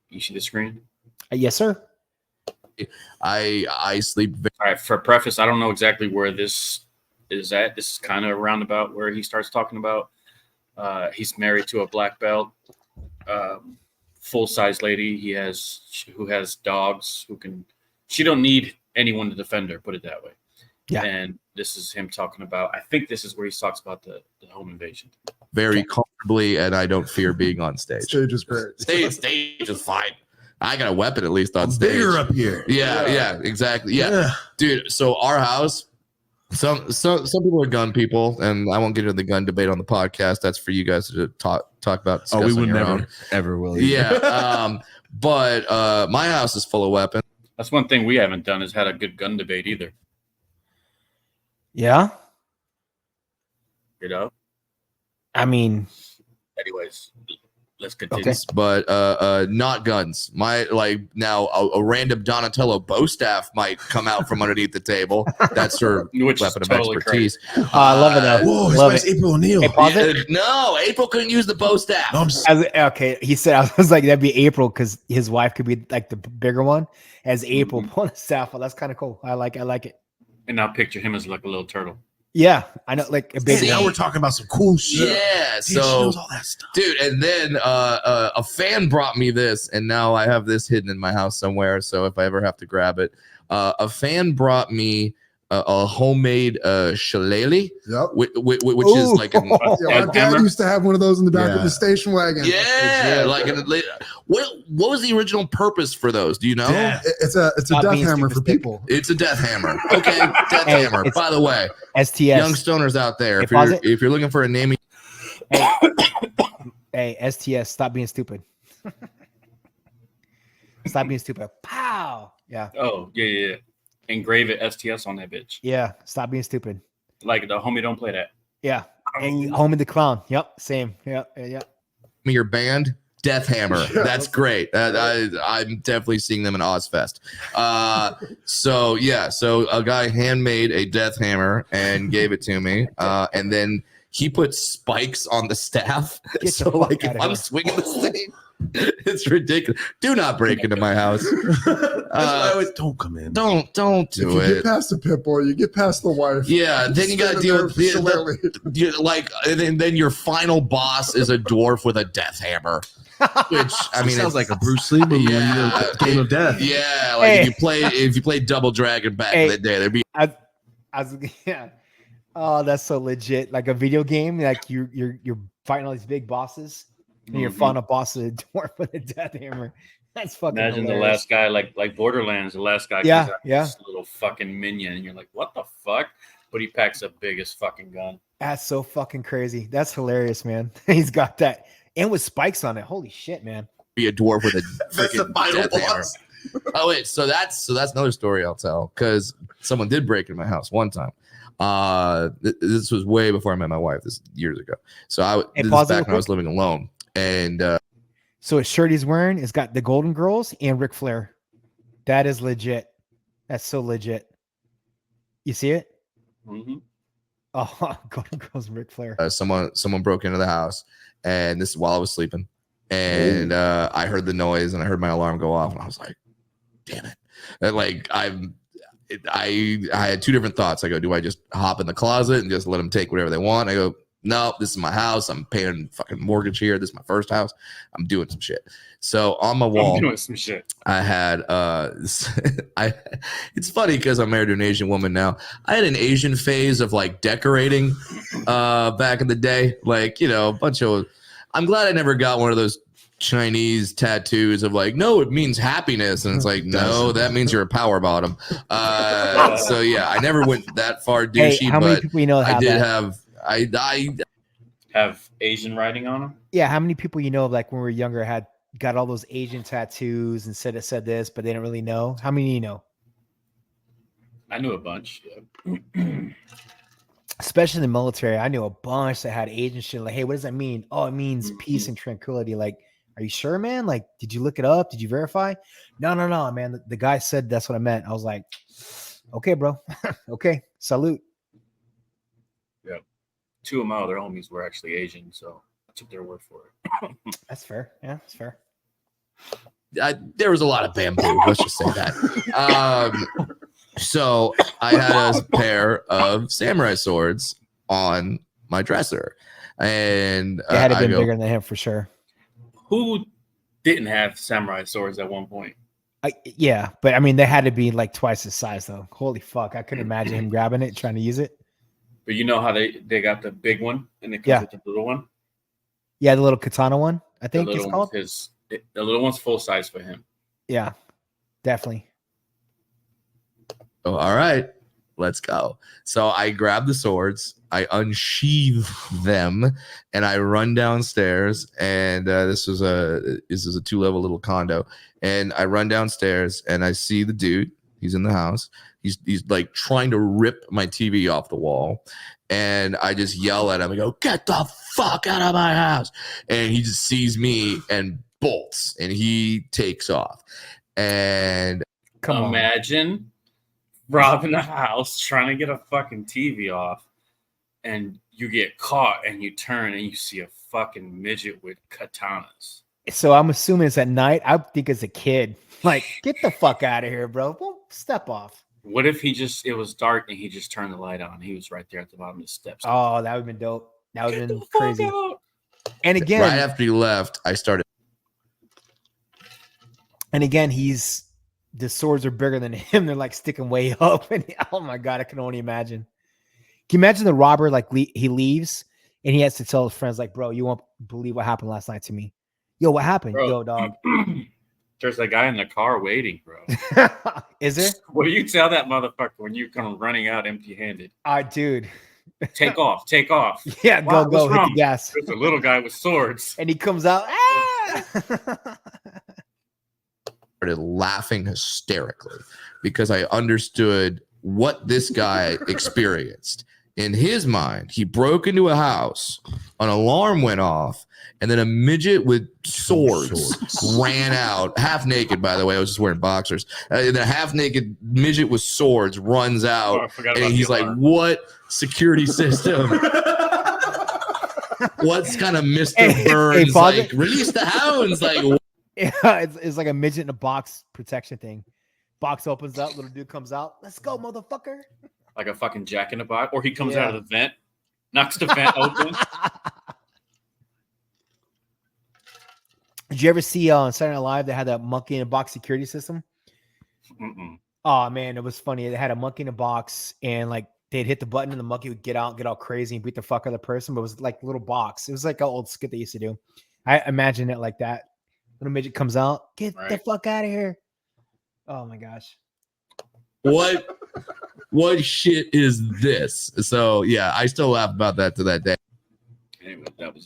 You see the screen? Yes, sir. I sleep. All right. For preface, I don't know exactly where this is at. This is kind of roundabout where he starts talking about he's married to a black belt, full size lady. Who has dogs who can. She don't need anyone to defend her. Put it that way. Yeah. And this is him talking about. I think this is where he talks about the home invasion. Very comfortably, and I don't fear being on stage. Stage is great. Stage is fine. I got a weapon at least on stage. Bigger up here. Yeah, exactly. Yeah, dude. So our house. Some people are gun people, and I won't get into the gun debate on the podcast. That's for you guys to talk about. We would never ever will. Yeah. But my house is full of weapons. That's one thing we haven't done is had a good gun debate either. Yeah. You know. I mean, anyways, let's continue. Okay. But not guns. Now a random Donatello bow staff might come out from underneath the table. That's her weapon of expertise. I love it though. Whoa, love it's it. April O'Neil. Hey, pause it. No, April couldn't use the bow staff. No, Okay, he said I was like that'd be April because his wife could be like the bigger one as April pulling the staff. Well, that's kind of cool. I like it. And I'll picture him as like a little turtle. Yeah, I know, like a big. now we're talking about some cool shit. Yeah, Dude, she so knows all that stuff. dude, and then a fan brought me this, and now I have this hidden in my house somewhere. So if I ever have to grab it, a fan brought me a homemade shillelagh, which is like my dad used to have one of those in the back of the station wagon. Yeah, what was the original purpose for those? Do you know? It's a death hammer for people. It's a death hammer. Okay, death hammer. By the way, STS young stoners out there, if you're looking for a naming, hey, STS, stop being stupid. Stop being stupid. Pow. Yeah. Oh yeah. Engrave it STS on that bitch. Yeah. Stop being stupid. Like the homie don't play that. Yeah. And Homie the Clown. Yep. Same. Yeah. your band, Death Hammer. That's great. I'm definitely seeing them in Ozfest. So a guy handmade a Death Hammer and gave it to me, and then he put spikes on the staff. So like if I'm swinging this thing, it's ridiculous. Do not break into my house. I always don't come in. Don't do it. If you get past the pit boy, you get past the wife. Yeah, then you got to deal with and then your final boss is a dwarf with a death hammer. Which I mean, sounds like a Bruce Lee movie. Game of Death. Yeah, like if you played Double Dragon back in the day, there'd be. Oh, that's so legit. Like a video game, like you're fighting all these big bosses, and your final boss is a dwarf with a death hammer. That's fucking. Imagine hilarious. the last guy, like Borderlands, the last guy. This little fucking minion, and you're like, what the fuck? But he packs the biggest fucking gun. That's so fucking crazy. That's hilarious, man. He's got that, and with spikes on it. Holy shit, man. Be a dwarf with a that's the final death boss. hammer. Oh wait, so that's another story I'll tell, because someone did break into my house one time. This was way before I met my wife. This is years ago. So this is back when I was living alone, and so his shirt he's wearing has got the Golden Girls and Ric Flair. That is legit. That's so legit. You see it? Mm-hmm. Oh, Golden Girls and Ric Flair. Someone broke into the house, and this is while I was sleeping, and I heard the noise and I heard my alarm go off, and I was like, "Damn it!" And like I had two different thoughts. I go, do I just hop in the closet and just let them take whatever they want? I go, no, this is my house. I'm paying fucking mortgage here. This is my first house. I'm doing some shit. So on my wall, I'm doing some shit. I had it's funny because I'm married to an Asian woman now. I had an Asian phase of like decorating back in the day. Like, a bunch of, I'm glad I never got one of those Chinese tattoos of like, no, it means happiness, and it's like, no, that means you're a power bottom. So yeah, I never went that far douchey. Hey, how many people you know I did that? have I have Asian writing on them. Yeah, how many people you know, like when we were younger, got all those Asian tattoos and said this, but they didn't really know? How many you know? I knew a bunch. Yeah. Especially in the military, I knew a bunch that had Asian shit. Like, hey, what does that mean? Oh, it means peace and tranquility. Like, are you sure, man? Like, did you look it up? Did you verify? No, man. The guy said that's what I meant. I was like, okay, bro. Okay, salute. Yeah. Two of my other homies were actually Asian, so I took their word for it. That's fair. Yeah, that's fair. there was a lot of bamboo. Let's just say that. So I had a pair of samurai swords on my dresser, and It had to I been go, bigger than him for sure. Who didn't have samurai swords at one point? Yeah, but I mean, they had to be like twice his size though. Holy fuck, I couldn't imagine him grabbing it, trying to use it. But you know how they got the big one and it comes Yeah. with the little one. Yeah, the little katana one, I The think it's little called. one's the little one's full size for him. Yeah, definitely. oh, all right, let's go. So I grab the swords, I unsheathe them, and I run downstairs. And this is a 2-level little condo. And I run downstairs and I see the dude. He's in the house. He's like trying to rip my TV off the wall. And I just yell at him. I go, "Get the fuck out of my house!" And he just sees me and bolts, and he takes off. And Come on. Imagine robbing a house, trying to get a fucking TV off, and you get caught, and you turn and you see a fucking midget with katanas. So I'm assuming it's at night. I think as a kid, like, get the fuck out of here, bro. Well, step off. What if it was dark and he just turned the light on? He was right there at the bottom of the steps. Oh, that would have been dope. That would have Get been the fuck crazy. out. And again, right after he left, I started. the swords are bigger than him. They're like sticking way up. And oh my god, I can only imagine. Can you imagine the robber like he leaves and he has to tell his friends like, "Bro, you won't believe what happened last night to me." Yo, what happened? Bro. Yo, dog. There's a guy in the car waiting, bro. Is there? What do you tell that motherfucker when you come running out empty-handed? Dude. Take off, take off. Yeah, Wow, go, what's hit the wrong? gas. There's a little guy with swords. And he comes out. Started laughing hysterically because I understood what this guy experienced. In his mind, he broke into a house, an alarm went off, and then a midget with swords ran out, half naked, by the way. I was just wearing boxers. And a half naked midget with swords runs out, Oh, I forgot and about he's the like, alarm. "What security system? What's kind of Mr. Hey, Burns pause like? it. Release the hounds!" Like, Yeah, it's like a midget in a box protection thing. Box opens up, little dude comes out. Let's go, motherfucker. Like a fucking Jack in the Box. Or he comes Yeah. out of the vent, knocks the vent open. Did you ever see on Saturday Night Live they had that monkey in a box security system? Mm-mm. Oh man, it was funny. They had a monkey in a box and like they'd hit the button and the monkey would get all crazy and beat the fuck out of the person, but it was like a little box. It was like an old skit they used to do. I imagine it like that. Little midget comes out, get the Right. fuck out of here. Oh my gosh. what shit is this? So yeah, I still laugh about that to that day. Anyway, that was it.